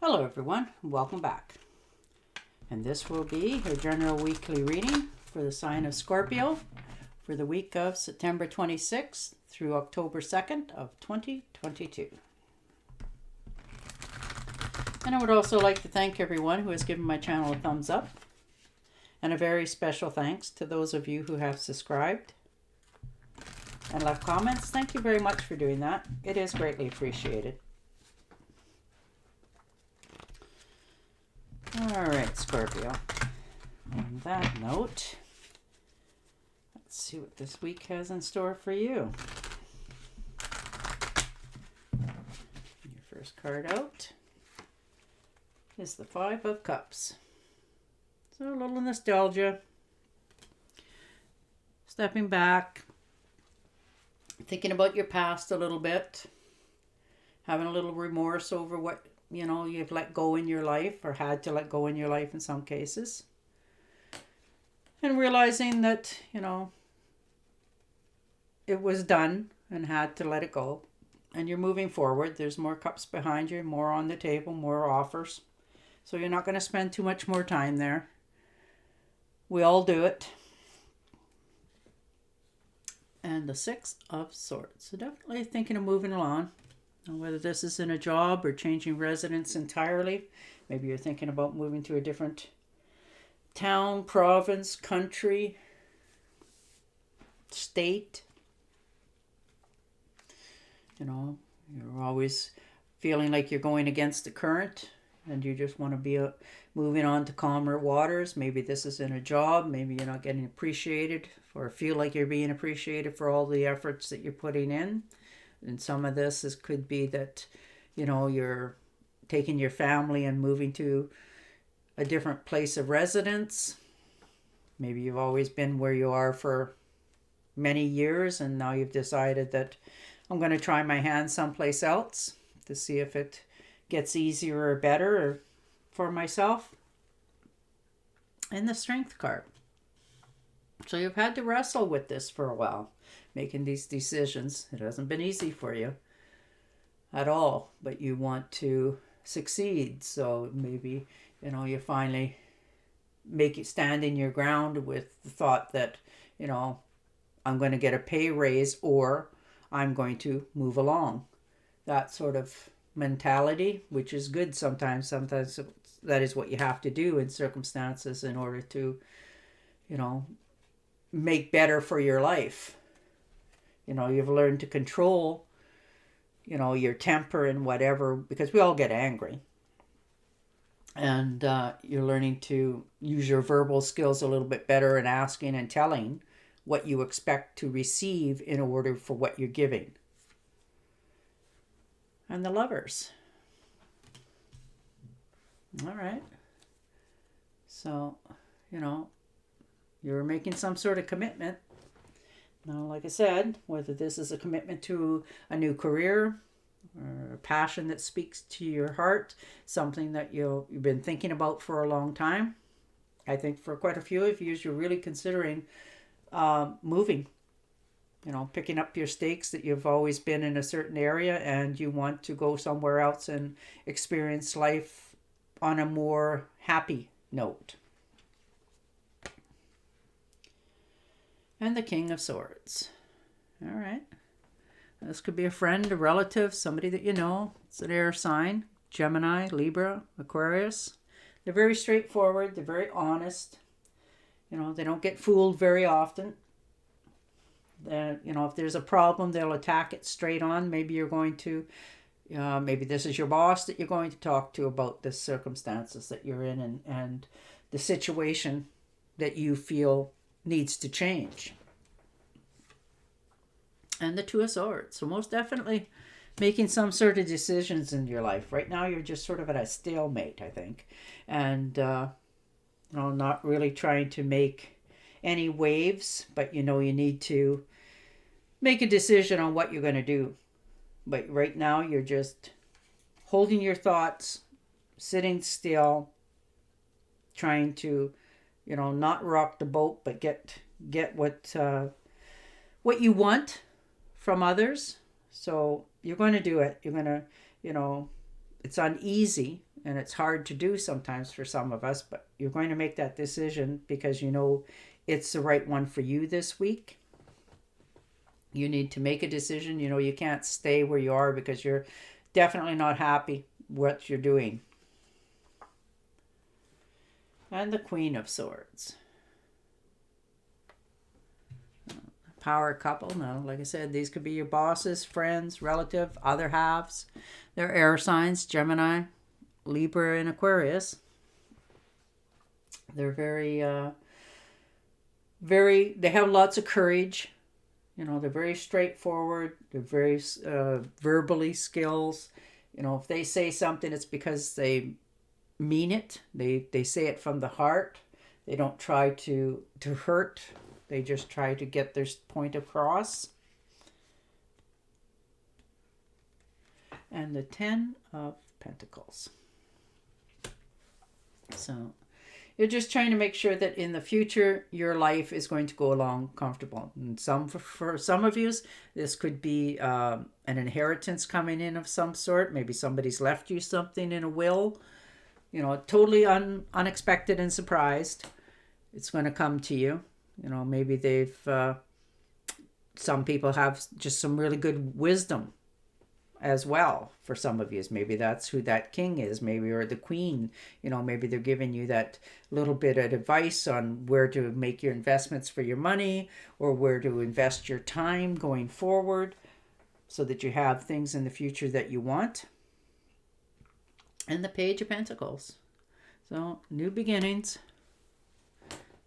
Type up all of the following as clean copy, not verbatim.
Hello everyone, welcome back. And this will be your general weekly reading for the sign of Scorpio for the week of September 26th through October 2nd of 2022. And I would also like to thank everyone who has given my channel a thumbs up. And a very special thanks to those of you who have subscribed and left comments. Thank you very much for doing that. It is greatly appreciated. All right, Scorpio. On that note, let's see what this week has in store for you. Your first card out is the Five of Cups. So a little nostalgia, stepping back, thinking about your past a little bit, having a little remorse over what you've let go in your life or had to let go in your life in some cases. And realizing that, it was done and had to let it go. And you're moving forward. There's more cups behind you, more on the table, more offers. So you're not going to spend too much more time there. We all do it. And the Six of Swords. So definitely thinking of moving along. Whether this is in a job or changing residence entirely. Maybe you're thinking about moving to a different town, province, country, state. You're always feeling like you're going against the current and you just want to be moving on to calmer waters. Maybe this is in a job. Maybe you're not getting appreciated or feel like you're being appreciated for all the efforts that you're putting in. And some of this could be that, you're taking your family and moving to a different place of residence. Maybe you've always been where you are for many years and now you've decided that I'm going to try my hand someplace else to see if it gets easier or better for myself. And the Strength card. So you've had to wrestle with this for a while. Making these decisions. It hasn't been easy for you at all, but you want to succeed. So maybe, you finally stand your ground with the thought that, I'm going to get a pay raise or I'm going to move along. That sort of mentality, which is good sometimes. Sometimes that is what you have to do in circumstances in order to, make better for your life. You've learned to control, your temper and whatever, because we all get angry. And you're learning to use your verbal skills a little bit better and asking and telling what you expect to receive in order for what you're giving. And the Lovers. All right. So, you're making some sort of commitment. Now, like I said, whether this is a commitment to a new career or a passion that speaks to your heart, something that you've been thinking about for a long time. I think for quite a few of you, you're really considering moving. Picking up your stakes that you've always been in a certain area and you want to go somewhere else and experience life on a more happy note. And the King of Swords. All right. This could be a friend, a relative, somebody that you know. It's an air sign. Gemini, Libra, Aquarius. They're very straightforward. They're very honest. They don't get fooled very often. If there's a problem, they'll attack it straight on. Maybe you're going to, maybe this is your boss that you're going to talk to about the circumstances that you're in and the situation that you feel needs to change. And the Two of Swords. So most definitely making some sort of decisions in your life. Right now you're just sort of at a stalemate, I think. And, not really trying to make any waves, but you need to make a decision on what you're going to do. But right now you're just holding your thoughts, sitting still, trying to not rock the boat, but get what you want from others. So you're going to do it. You're going to, it's uneasy and it's hard to do sometimes for some of us, but you're going to make that decision because you know it's the right one for you this week. You need to make a decision. You know, you can't stay where you are because you're definitely not happy what you're doing. And the Queen of Swords. Power couple. Now, like I said, these could be your bosses, friends, relative, other halves. They're air signs, Gemini, Libra, and Aquarius. They're they have lots of courage. You know, they're very straightforward. They're very verbally skills. You know, if they say something, it's because they mean it. They say it from the heart. They don't try to hurt. They just try to get their point across. And the 10 of Pentacles. So you're just trying to make sure that in the future your life is going to go along comfortable. And for some of you, this could be an inheritance coming in of some sort. Maybe somebody's left you something in a will. You know, totally unexpected and surprised. It's going to come to you. You know, maybe some people have just some really good wisdom as well for some of you. Maybe that's who that king is, maybe, or the queen. You know, maybe they're giving you that little bit of advice on where to make your investments for your money or where to invest your time going forward so that you have things in the future that you want. And the Page of Pentacles. So, new beginnings.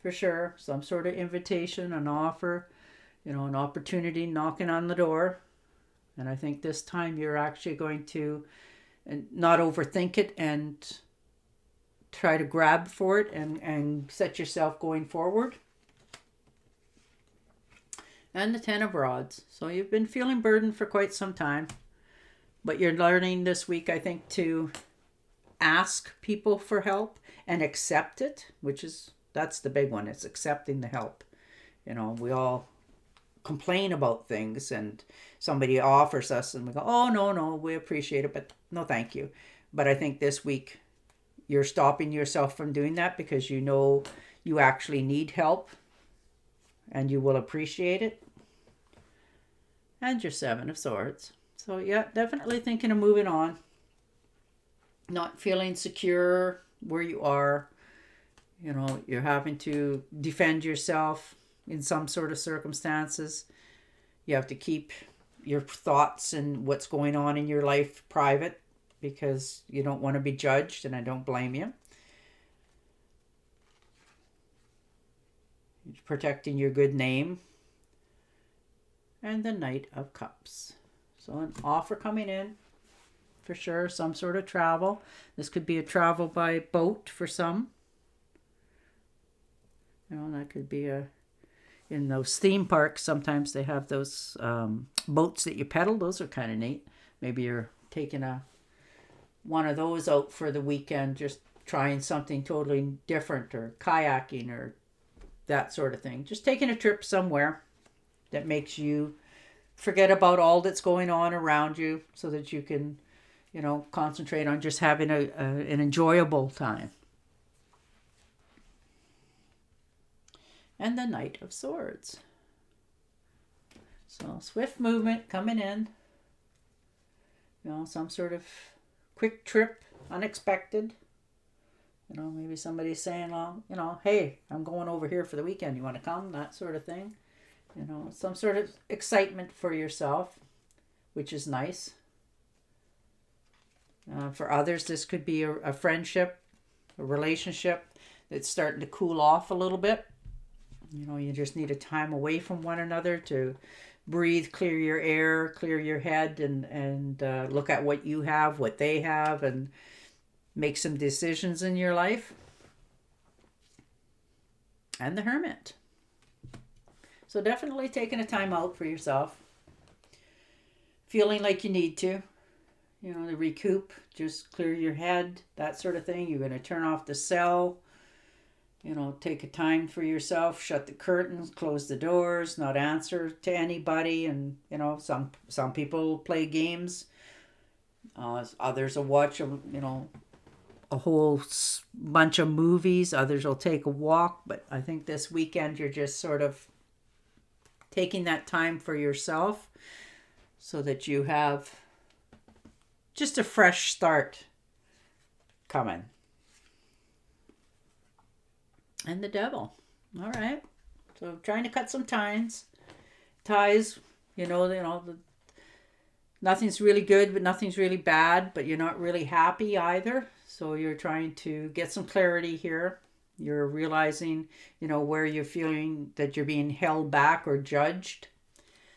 For sure. Some sort of invitation, an offer, you know, an opportunity knocking on the door. And I think this time you're actually going to not overthink it and try to grab for it and set yourself going forward. And the 10 of Rods. So you've been feeling burdened for quite some time. But you're learning this week, I think, to ask people for help and accept it, that's the big one. It's accepting the help. You know, we all complain about things and somebody offers us and we go, oh, no, we appreciate it, but no, thank you. But I think this week you're stopping yourself from doing that because you know you actually need help and you will appreciate it. And your 7 of Swords. So yeah, definitely thinking of moving on. Not feeling secure where you are. You know, you're having to defend yourself in some sort of circumstances. You have to keep your thoughts and what's going on in your life private because you don't want to be judged, and I don't blame you. You're protecting your good name. And the Knight of Cups. So an offer coming in. For sure, some sort of travel. This could be a travel by boat for some. You know, that could be in those theme parks, sometimes they have those boats that you pedal. Those are kind of neat. Maybe you're taking one of those out for the weekend, just trying something totally different, or kayaking or that sort of thing. Just taking a trip somewhere that makes you forget about all that's going on around you so that you can, you know, concentrate on just having an enjoyable time. And the Knight of Swords. So swift movement coming in. You know, some sort of quick trip, unexpected. You know, maybe somebody's saying, well, you know, hey, I'm going over here for the weekend. You want to come? That sort of thing. You know, some sort of excitement for yourself, which is nice. For others, this could be a friendship, a relationship that's starting to cool off a little bit. You know, you just need a time away from one another to breathe, clear your air, clear your head, and look at what you have, what they have, and make some decisions in your life. And the Hermit. So definitely taking a time out for yourself. Feeling like you need to. You know, to recoup, just clear your head, that sort of thing. You're going to turn off the cell. You know, take a time for yourself, shut the curtains, close the doors, not answer to anybody. And, you know, some people play games. Others will watch, you know, a whole bunch of movies. Others will take a walk. But I think this weekend you're just sort of taking that time for yourself so that you have just a fresh start coming. And the devil. All right. So trying to cut some ties. Nothing's really good, but nothing's really bad, but you're not really happy either. So you're trying to get some clarity here. You're realizing, where you're feeling that you're being held back or judged.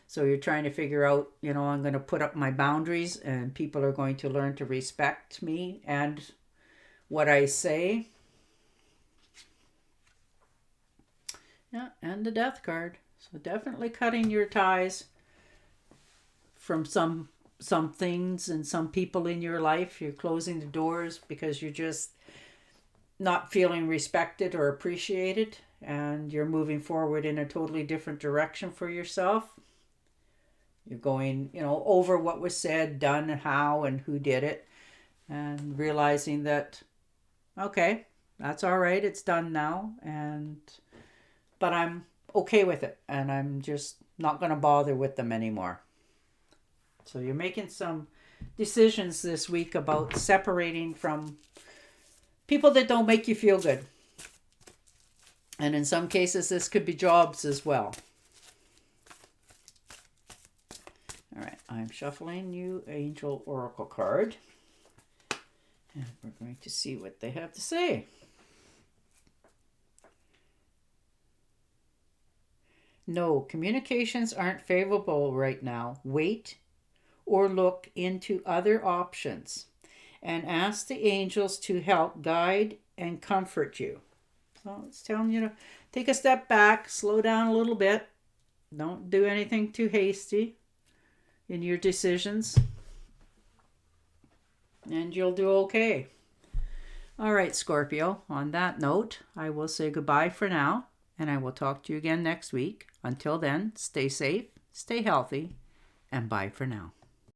So you're trying to figure out, I'm going to put up my boundaries and people are going to learn to respect me and what I say. Yeah, and the death card. So definitely cutting your ties from some things and some people in your life. You're closing the doors because you're just not feeling respected or appreciated, and you're moving forward in a totally different direction for yourself. You're going, over what was said, done, and how, and who did it, and realizing that, okay, that's all right, it's done now, but I'm okay with it, and I'm just not going to bother with them anymore. So you're making some decisions this week about separating from people that don't make you feel good. And in some cases, this could be jobs as well. All right, I'm shuffling you Angel Oracle card. And we're going to see what they have to say. No, communications aren't favorable right now. Wait or look into other options and ask the angels to help guide and comfort you. So it's telling you to take a step back, slow down a little bit. Don't do anything too hasty in your decisions, and you'll do okay. All right, Scorpio, on that note, I will say goodbye for now, and I will talk to you again next week. Until then, stay safe, stay healthy, and bye for now.